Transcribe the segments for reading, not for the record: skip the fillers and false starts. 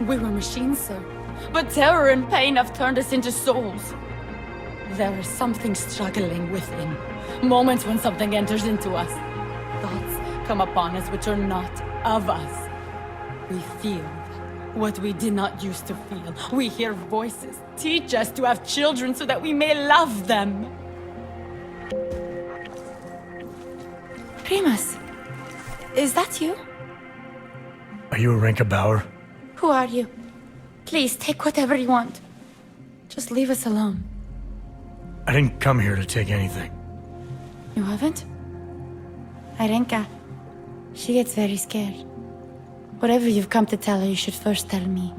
We were machines, sir. But terror and pain have turned us into souls. There is something struggling within. Moments when something enters into us. Thoughts come upon us which are not of us. We feel what we did not used to feel. We hear voices. Teach us to have children so that we may love them. Primus, is that you? Are you Arenka Bauer? Who are you? Please, take whatever you want. Just leave us alone. I didn't come here to take anything. You haven't? Arenka, she gets very scared. Whatever you've come to tell her, you should first tell me.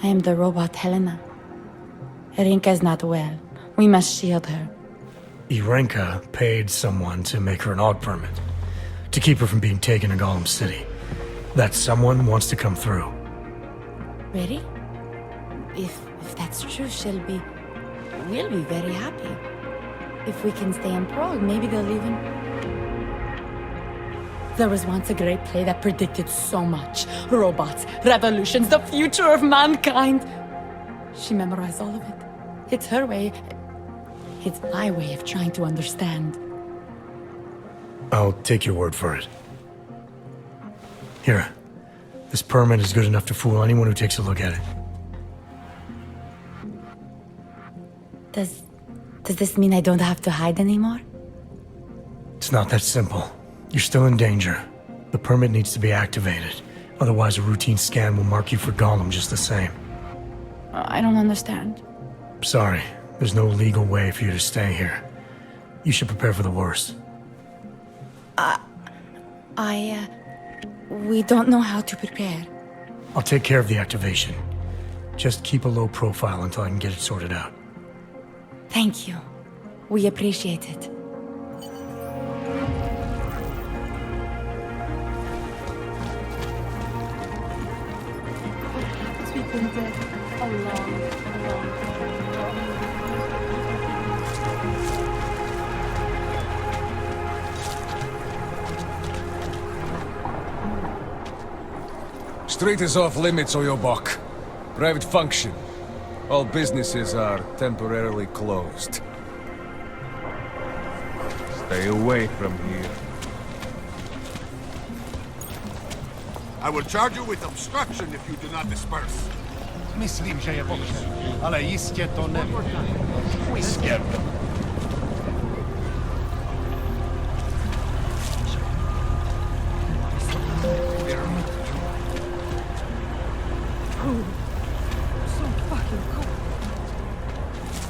I am the robot Helena. Arenka is not well. We must shield her. Arenka paid someone to make her an AUG permit. To keep her from being taken to Golem City. That someone wants to come through. Really? If that's true, we'll be very happy. If we can stay in Prague, maybe they'll even... There was once a great play that predicted so much. Robots, revolutions, the future of mankind. She memorized all of it. It's her way. It's my way of trying to understand. I'll take your word for it. Here. This permit is good enough to fool anyone who takes a look at it. Does this mean I don't have to hide anymore? It's not that simple. You're still in danger. The permit needs to be activated. Otherwise, a routine scan will mark you for Golem just the same. I don't understand. Sorry. There's no legal way for you to stay here. You should prepare for the worst. We don't know how to prepare. I'll take care of the activation. Just keep a low profile until I can get it sorted out. Thank you. We appreciate it. We've been dead a long Street is off limits, Oyobok. Private function. All businesses are temporarily closed. Stay away from here. I will charge you with obstruction if you do not disperse. Myslím, že je pohřeb, ale jistě to nevím. Jistě.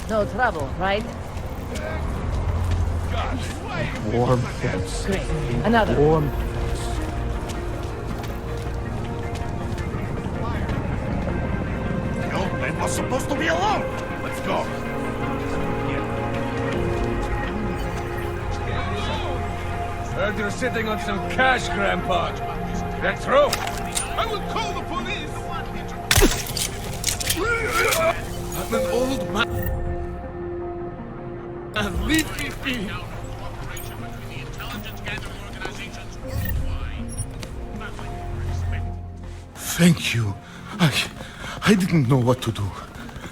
No trouble, right? Warm. Great. Another. Warm. No, they were supposed to be alone. Let's go. Heard you're sitting on some cash, Grandpa. That's true. I will call the police. I'm an old man. Leave me be. Thank you. I didn't know what to do.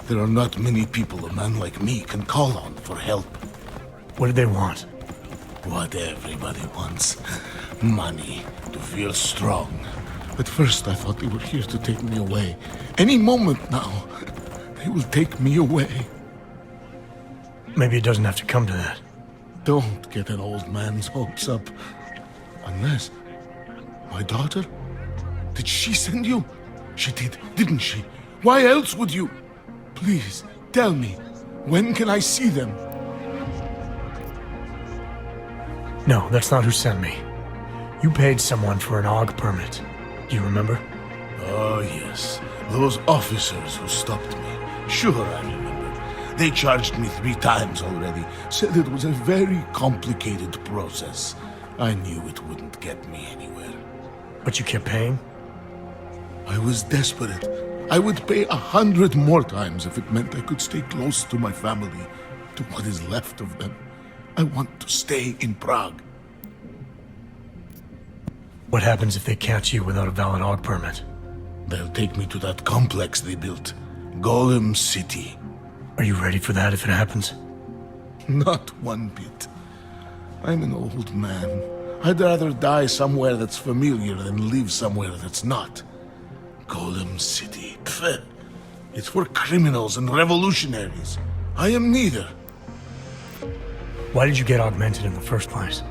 There are not many people a man like me can call on for help. What did they want? What everybody wants. Money, to feel strong. At first I thought they were here to take me away. Any moment now, they will take me away. Maybe it doesn't have to come to that. Don't get an old man's hopes up. Unless... My daughter? Did she send you? She did, didn't she? Why else would you? Please, tell me. When can I see them? No, that's not who sent me. You paid someone for an AUG permit. Do you remember? Oh, yes. Those officers who stopped me. Sure, I remember. They charged me 3 times already. Said it was a very complicated process. I knew it wouldn't get me anywhere. But you kept paying? I was desperate. I would pay 100 more times if it meant I could stay close to my family, to what is left of them. I want to stay in Prague. What happens if they catch you without a valid AUG permit? They'll take me to that complex they built, Golem City. Are you ready for that if it happens? Not one bit. I'm an old man. I'd rather die somewhere that's familiar than live somewhere that's not. Golem City. Pfft. It's for criminals and revolutionaries. I am neither. Why did you get augmented in the first place?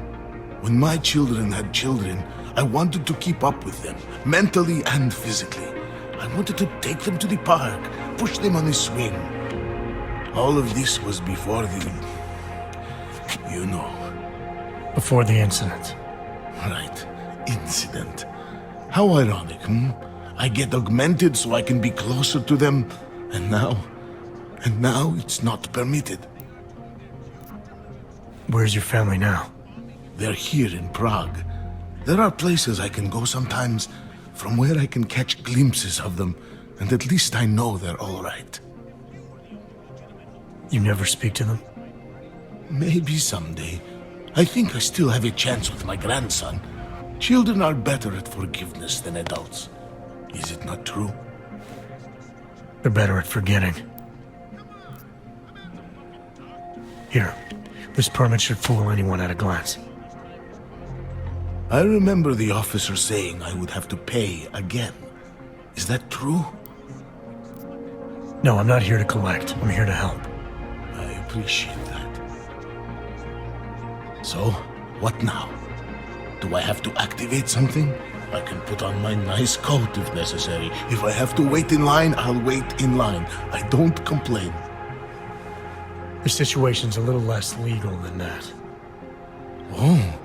When my children had children, I wanted to keep up with them, mentally and physically. I wanted to take them to the park, push them on the swing. All of this was before the... you know. Before the incident. Right. Incident. How ironic, hmm? I get augmented so I can be closer to them, and now it's not permitted. Where's your family now? They're here in Prague. There are places I can go sometimes, from where I can catch glimpses of them, and at least I know they're all right. You never speak to them? Maybe someday. I think I still have a chance with my grandson. Children are better at forgiveness than adults. Is it not true? They're better at forgetting. Here, this permit should fool anyone at a glance. I remember the officer saying I would have to pay again. Is that true? No, I'm not here to collect. I'm here to help. I appreciate that. So, what now? Do I have to activate something? I can put on my nice coat if necessary. If I have to wait in line, I'll wait in line. I don't complain. The situation's a little less legal than that. Oh.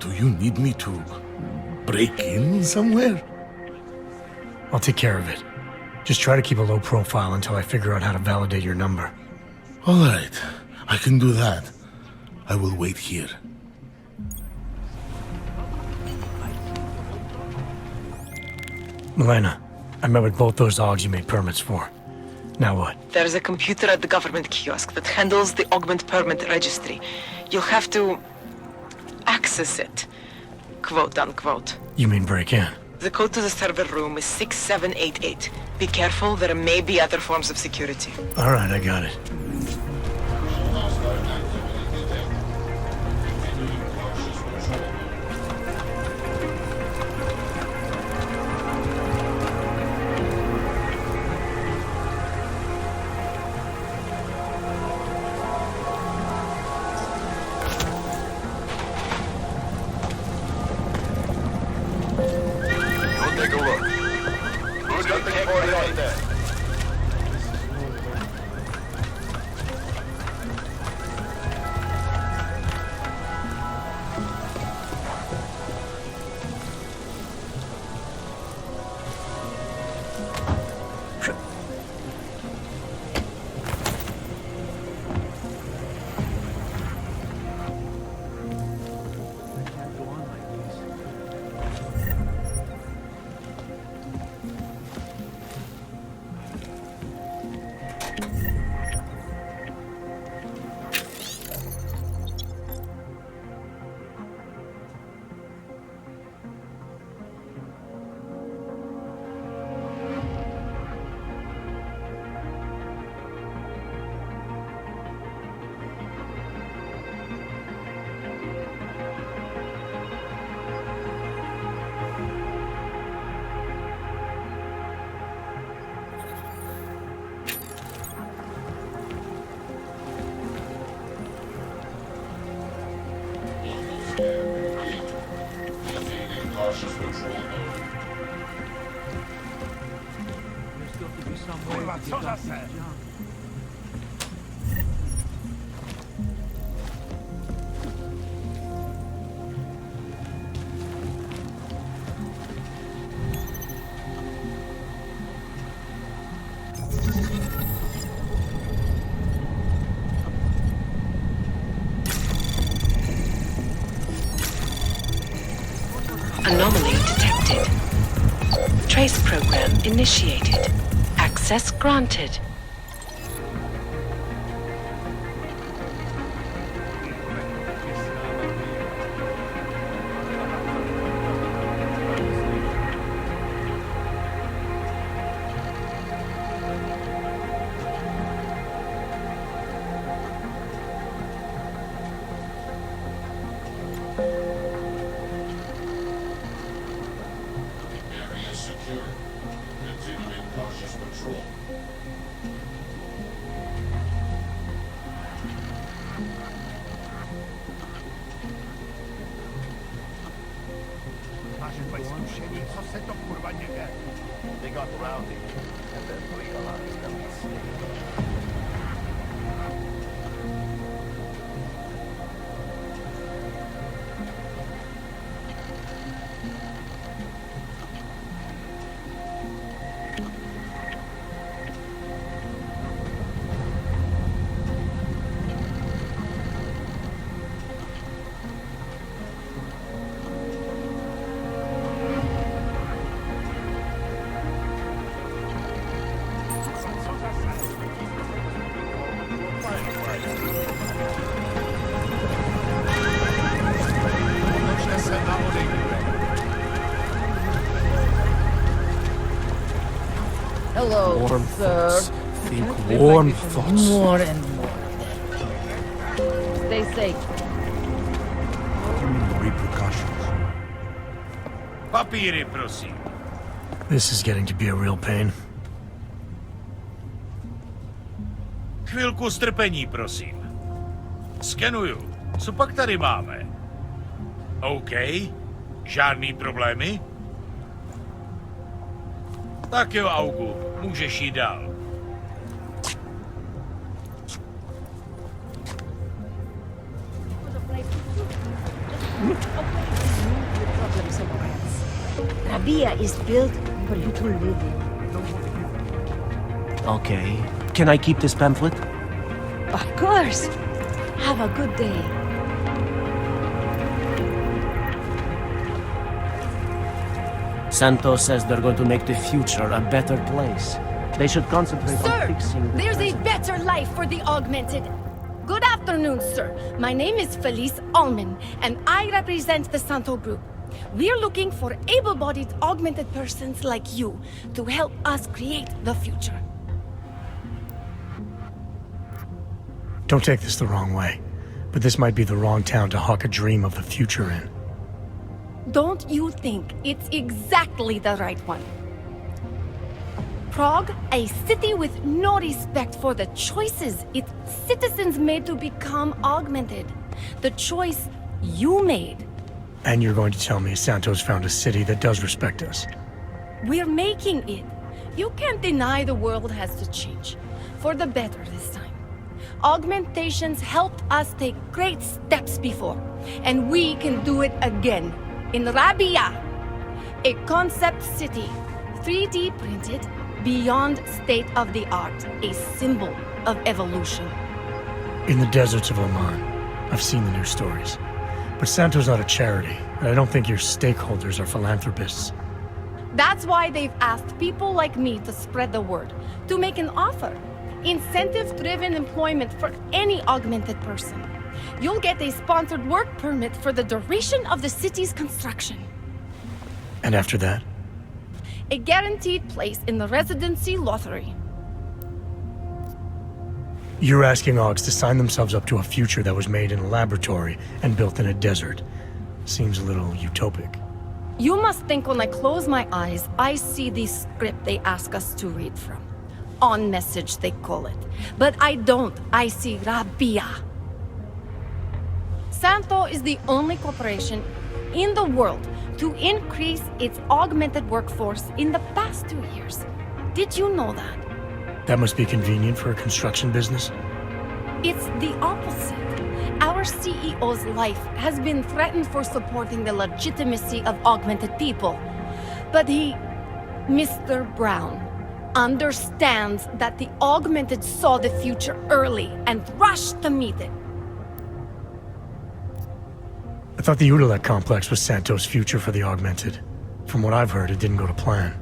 Do you need me to break in somewhere? I'll take care of it. Just try to keep a low profile until I figure out how to validate your number. All right. I can do that. I will wait here. Milena, I met with both those AUGs you made permits for. Now what? There's a computer at the government kiosk that handles the augment permit registry. You'll have to access it, quote unquote. You mean break in? The code to the server room is 6788. Be careful, there may be other forms of security. All right, I got it. Take a look. Who's got the keyboard on there? Co zase? Anomaly detected. Trace program initiated. Access granted. Area secure. Continuing cautious patrol. Naše zkušení, co se to kurva děje? They got rowdy and then realized their mistake. Otočte se a odejďte. Hello, Warm sir. thoughts. Think warm thoughts. More and more. Stay safe. Human repercussions. Papíry, prosím. This is getting to be a real pain. Chvilku strpení, prosím. Skenuju. Co pak tady máme? OK. Žádný problémy? Tak jo, Augu. Můžeš jít dál. Rabia is built for you to live in. Okay. Can I keep this pamphlet? Of course. Have a good day. Santos says they're going to make the future a better place. They should concentrate on Sir, fixing the there's a present. better life for the augmented. Good afternoon, sir. My name is Felice Allman, and I represent the Santo Group. We're looking for able-bodied augmented persons like you to help us create the future. Don't take this the wrong way, but this might be the wrong town to hawk a dream of the future in. Don't you think it's exactly the right one? Prague, a city with no respect for the choices its citizens made to become augmented. The choice you made. And you're going to tell me Santos found a city that does respect us. We're making it. You can't deny the world has to change. For the better this time. Augmentations helped us take great steps before, and we can do it again. In Rabia, a concept city, 3D printed, beyond state-of-the-art, a symbol of evolution. In the deserts of Oman, I've seen the news stories. But Santo's not a charity, and I don't think your stakeholders are philanthropists. That's why they've asked people like me to spread the word, to make an offer. Incentive-driven employment for any augmented person. You'll get a sponsored work permit for the duration of the city's construction. And after that? A guaranteed place in the residency lottery. You're asking Augs to sign themselves up to a future that was made in a laboratory and built in a desert. Seems a little utopic. You must think when I close my eyes, I see the script they ask us to read from. On message, they call it. But I don't. I see Rabia. Santo is the only corporation in the world to increase its augmented workforce in the past 2 years. Did you know that? That must be convenient for a construction business. It's the opposite. Our CEO's life has been threatened for supporting the legitimacy of augmented people. But he, Mr. Brown, understands that the augmented saw the future early and rushed to meet it. I thought the Udalek complex was Santos' future for the augmented. From what I've heard, it didn't go to plan.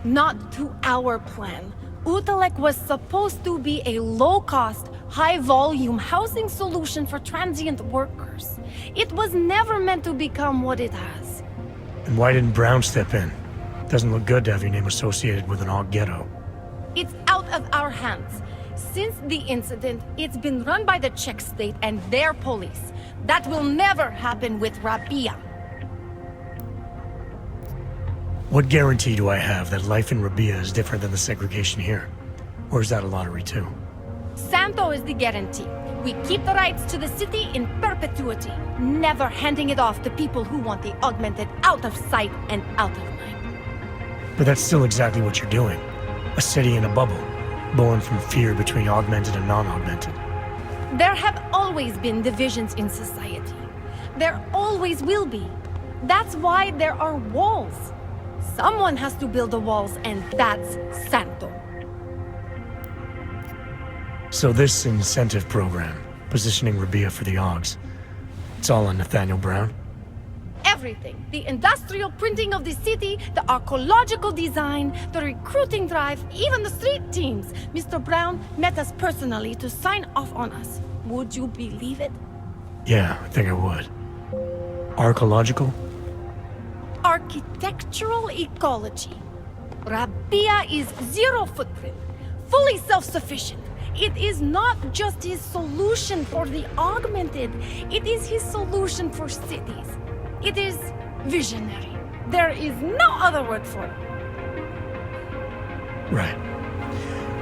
Not to our plan. Utalek was supposed to be a low-cost, high-volume housing solution for transient workers. It was never meant to become what it has. And why didn't Brown step in? Doesn't look good to have your name associated with an Og ghetto. It's out of our hands. Since the incident, it's been run by the Czech state and their police. That will never happen with Rabia. What guarantee do I have that life in Rabia is different than the segregation here? Or is that a lottery too? Santo is the guarantee. We keep the rights to the city in perpetuity, never handing it off to people who want the augmented out of sight and out of mind. But that's still exactly what you're doing. A city in a bubble, born from fear between augmented and non-augmented. There have always been divisions in society. There always will be. That's why there are walls. Someone has to build the walls, and that's Santo. So this incentive program, positioning Rabia for the Augs, it's all on Nathaniel Brown? Everything. The industrial printing of the city, the archaeological design, the recruiting drive, even the street teams. Mr. Brown met us personally to sign off on us. Would you believe it? Yeah, I think I would. Archaeological? Architectural ecology. Rabia is zero footprint, fully self-sufficient. It is not just his solution for the augmented, it is his solution for cities. It is visionary. There is no other word for it. Right.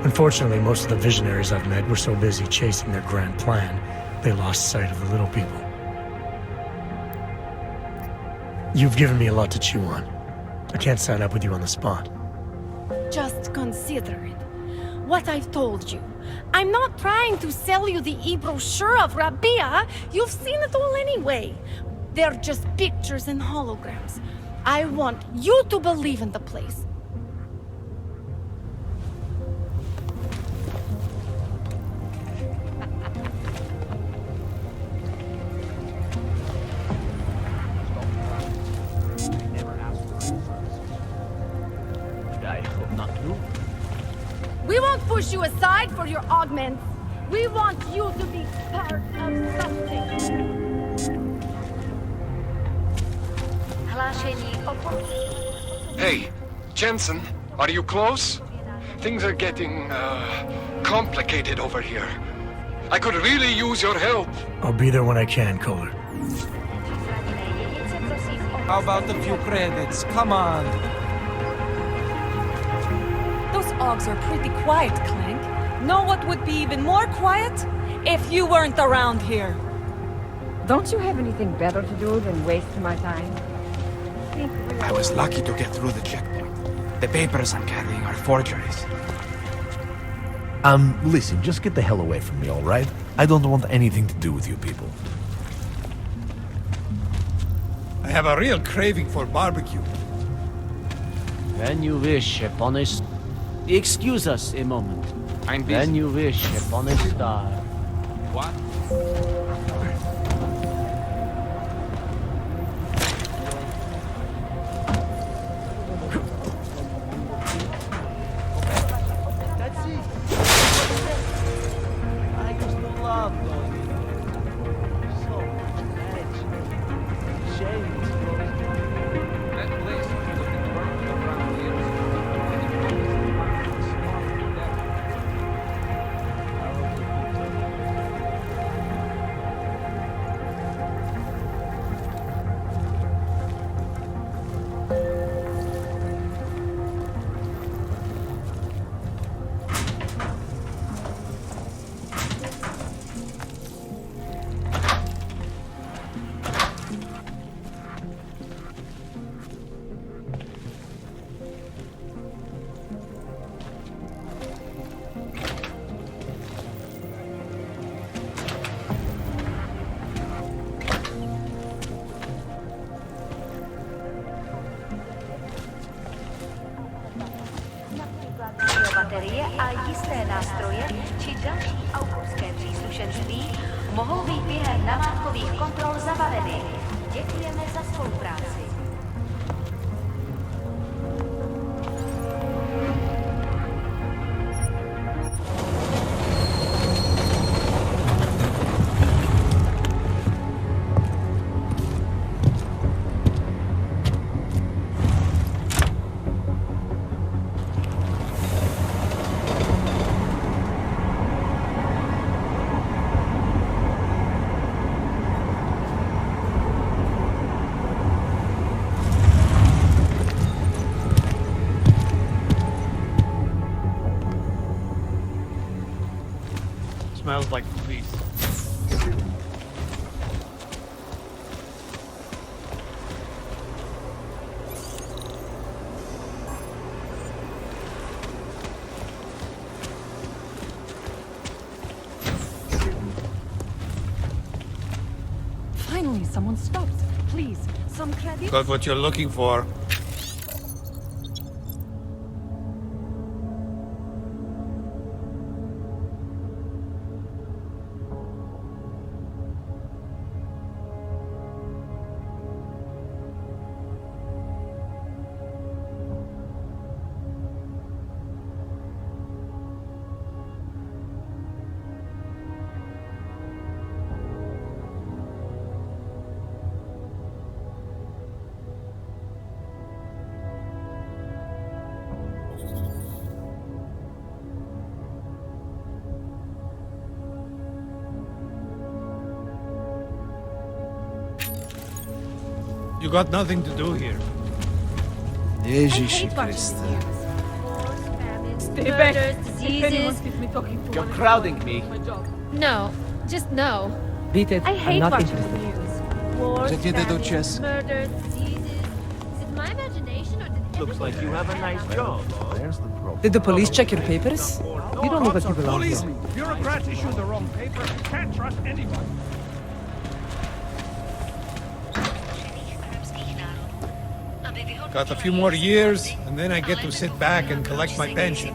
Unfortunately, most of the visionaries I've met were so busy chasing their grand plan, they lost sight of the little people. You've given me a lot to chew on. I can't sign up with you on the spot. Just consider it. What I've told you. I'm not trying to sell you the e-brochure of Rabia. You've seen it all anyway. They're just pictures and holograms. I want you to believe in the place. I hope not to. We won't push you aside for your augments. We want you to be part of something. Hey, Jensen, are you close? Things are getting, complicated over here. I could really use your help. I'll be there when I can, Kohler. How about a few credits? Come on. Those Augs are pretty quiet, Clank. Know what would be even more quiet? If you weren't around here. Don't you have anything better to do than waste my time? I was lucky to get through the checkpoint. The papers I'm carrying are forgeries. Listen, just get the hell away from me, all right? I don't want anything to do with you people. I have a real craving for barbecue. When you wish upon a star. Excuse us a moment. I'm busy. When you wish upon a star. What? That's it. I used to love going in there. So magic. Shame it's closed. That place was been burned around here. Baterie a jisté nástroje či další autorské příslušenství mohou být během namátkových kontrol zabaveny. Děkujeme za spolupráci. Smells like police. Finally, someone stopped. Please, some credit? Got what you're looking for. You got nothing to do here. Stay back. If anyone sees me talking to You're one of crowding you, me. it's my job. No, just no. Beat it. I I'm hate not watching interested. the news. Wars, Zet je dit ook, famines, Chess? murders, diseases. Is it my imagination or did Looks like you have a nice job. There's the problem. Did the police check your papers? You don't know what you belong Police! here. Bureaucrats issue the wrong paper. Can't trust anyone. Got a few more years, and then I get to sit back and collect my pension.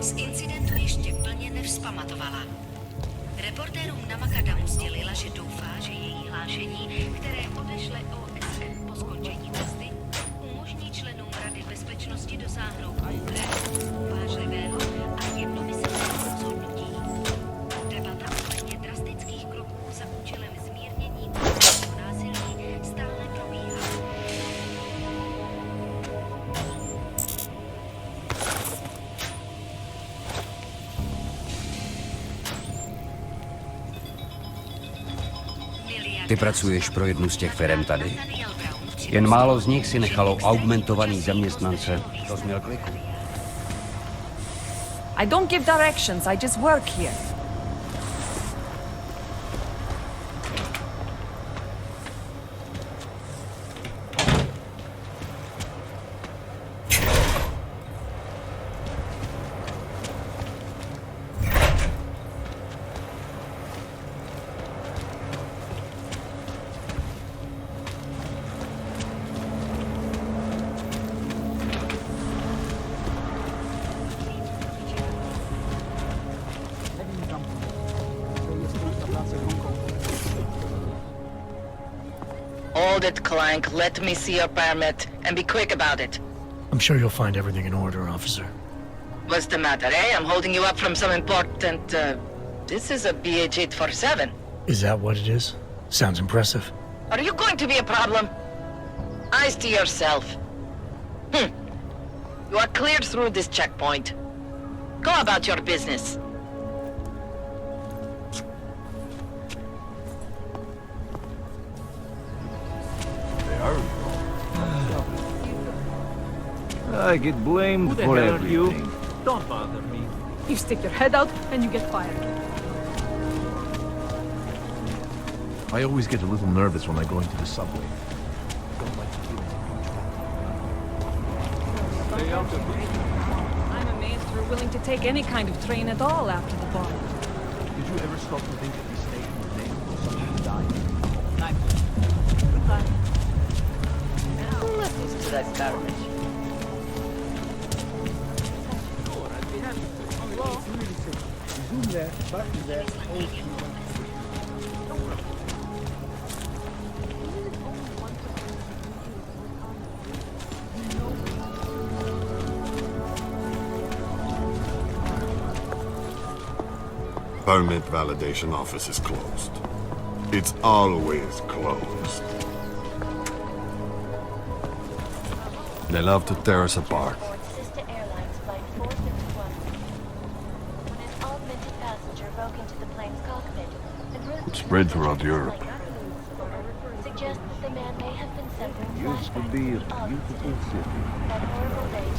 Z incidentu ještě plně nevzpamatovala. Reportérům na Makadamu sdělila, že doufá, že její hlášení, které odešle OSN po skončení cesty, umožní členům Rady bezpečnosti dosáhnout konkrétního, uvážlivého a jednomyslného rozhodnutí. Debata ohledně drastických kroků za účelem zmírnění násilí stále probíhá. Ty pracuješ pro jednu z těch firem tady? Jen málo z nich si nechalo augmentovaný zaměstnance. To jsi měl kliku. I don't give directions, I just work here. Hold it, Clank. Let me see your permit. And be quick about it. I'm sure you'll find everything in order, officer. What's the matter, eh? I'm holding you up from some important, This is a BH-847. Is that what it is? Sounds impressive. Are you going to be a problem? Eyes to yourself. You are cleared through this checkpoint. Go about your business. I get blamed for everything. Don't bother me. You stick your head out and you get fired. I always get a little nervous when I go into the subway. Stay out of it. I'm amazed you're willing to take any kind of train at all after the bomb. Did you ever stop to think that this station was named for someone who died? Goodbye. Who listens to that garbage? Permit validation office is closed. It's always closed. They love to tear us apart. Sister Airlines Flight 451. When an augmented passenger broke into the plane's cockpit and wrote It spread throughout Europe. suggests that the man may have been suffering Used to flashbacks be a to the beautiful city. that horrible day.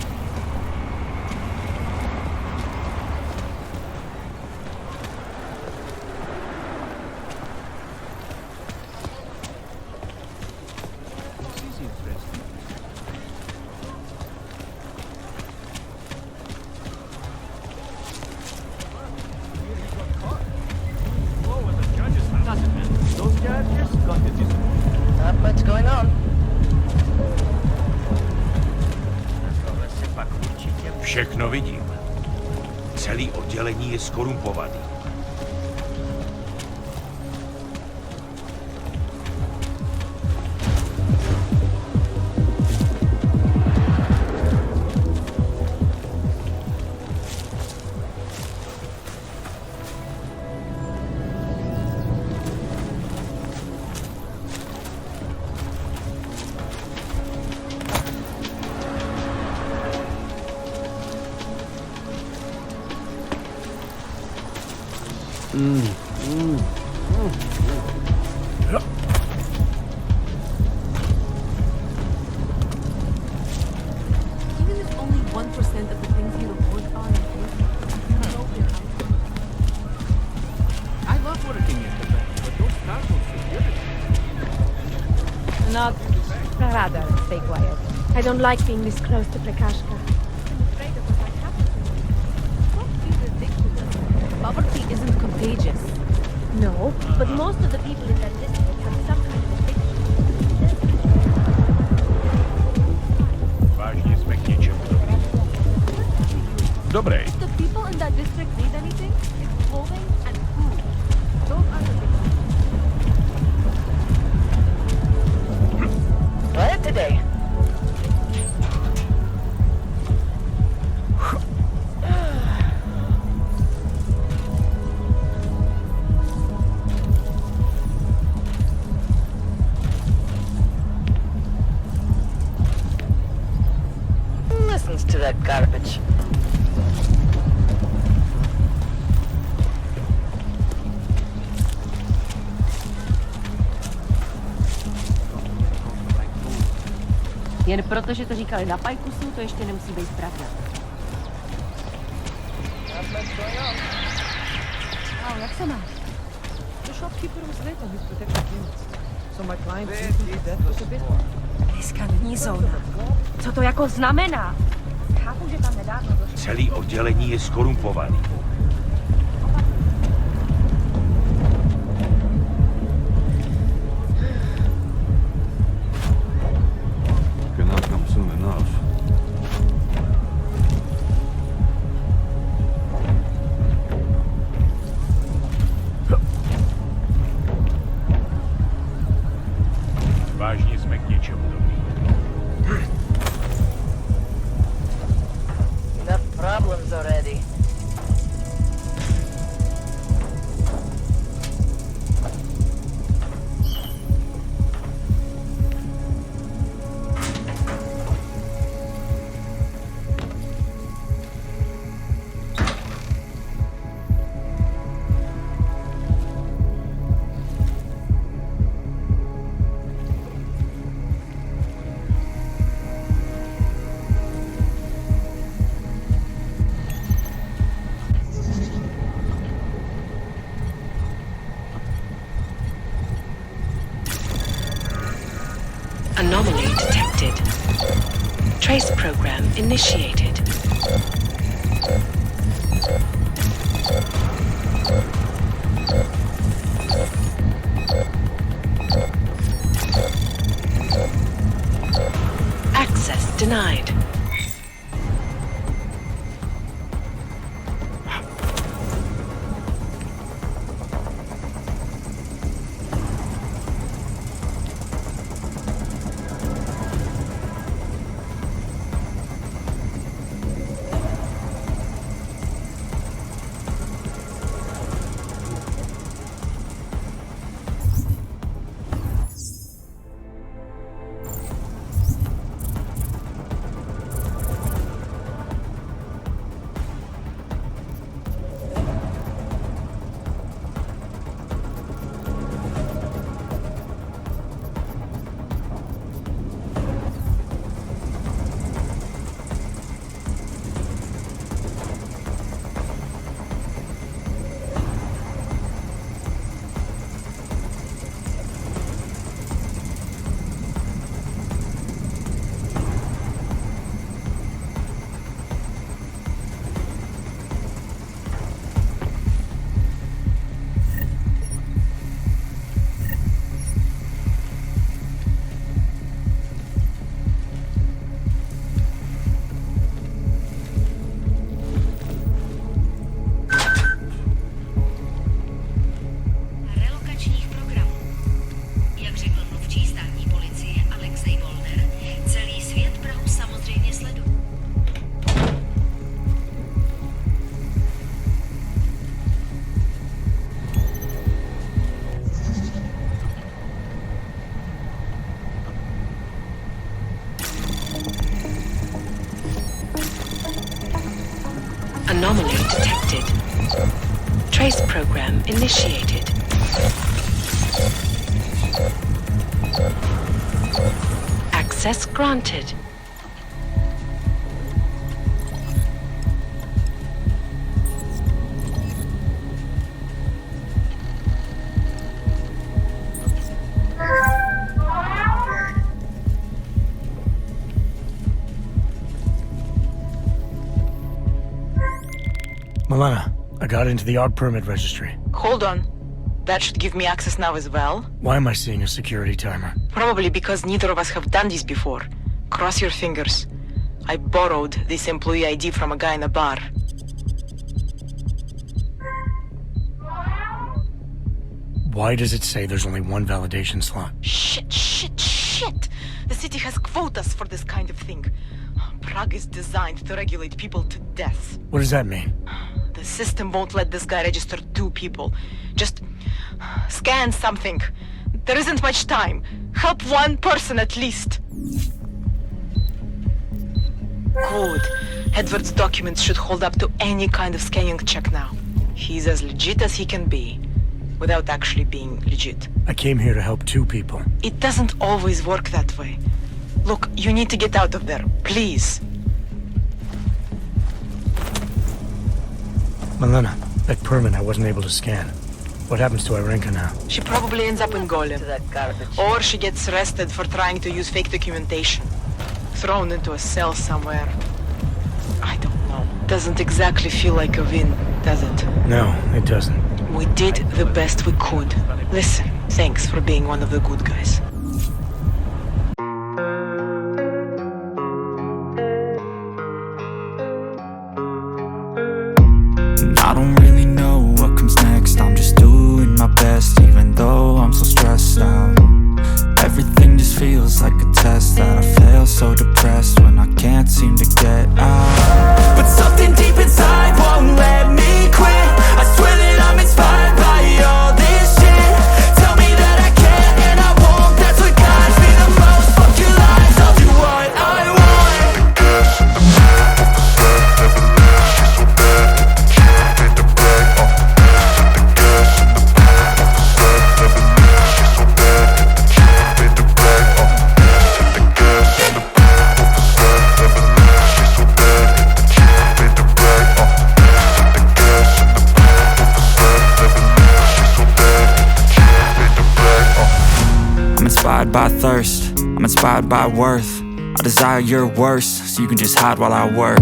Všechno vidím. Celý oddělení je skorumpovaný. Even if only 1% of the things you report on is I love working at the bank, but those cars are security. Not rather, stay quiet. I don't like being this close to Prakashka. Poverty isn't contagious. No, but most of the people in that district have some kind of addiction. Vážně jsme k něčemu dobrý. Dobrý. If the people in that district need anything, it's clothing and food. Those are the things. What today? Listens to that garbage. Jen proto, že to říkali na Pajkusu, to ještě nemusí být pravda. Wow, jak se máš? The shopkeeper was late on his protected units, so my client simply did that was a bit. Riskantní zóna. Co to jako znamená? Chápu, že tam nedávno došlo. Celý oddělení je skorumpovaný. Cannot come soon enough. Vážně jsme k něčemu dobrý. Enough problems already. Anomaly detected. Trace program initiated. Access denied. Anomaly detected. Trace program initiated. Access granted. Milena, I got into the AUG permit registry. Hold on. That should give me access now as well. Why am I seeing a security timer? Probably because neither of us have done this before. Cross your fingers. I borrowed this employee ID from a guy in a bar. Why does it say there's only one validation slot? Shit! The city has quotas for this kind of thing. Prague is designed to regulate people to death. What does that mean? The system won't let this guy register 2 people. Just scan something. There isn't much time. Help 1 person at least. Good. Edward's documents should hold up to any kind of scanning check now. He's as legit as he can be, without actually being legit. I came here to help 2 people. It doesn't always work that way. Look, you need to get out of there, please. Milena, that permit I wasn't able to scan. What happens to Irenka now? She probably ends up in Golem. Or she gets arrested for trying to use fake documentation. Thrown into a cell somewhere. I don't know. Doesn't exactly feel like a win, does it? No, it doesn't. We did the best we could. Listen, thanks for being one of the good guys. I don't really know what comes next. I'm just doing my best, even though I'm so stressed out. Everything just feels like a test that I fail, so depressed when I can't seem to get out. But something deep inside won't let me quit. I swear that I'm inspired by all this shit. Tell me that I can and I won't. That's what guides me the most. Fuck your lies, I'll do what I want. Inspired by thirst, I'm inspired by worth. I desire your worst, so you can just hide while I work.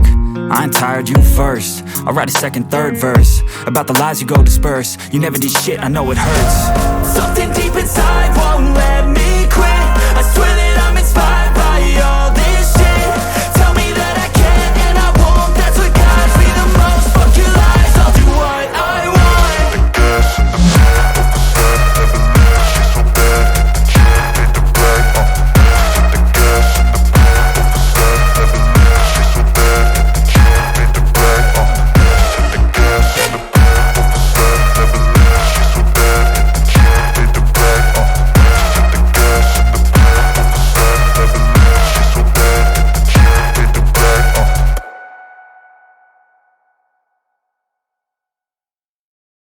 I ain't tired, you first. I'll write a second, third verse about the lies you go disperse. You never did shit, I know it hurts. Something deep inside won't let me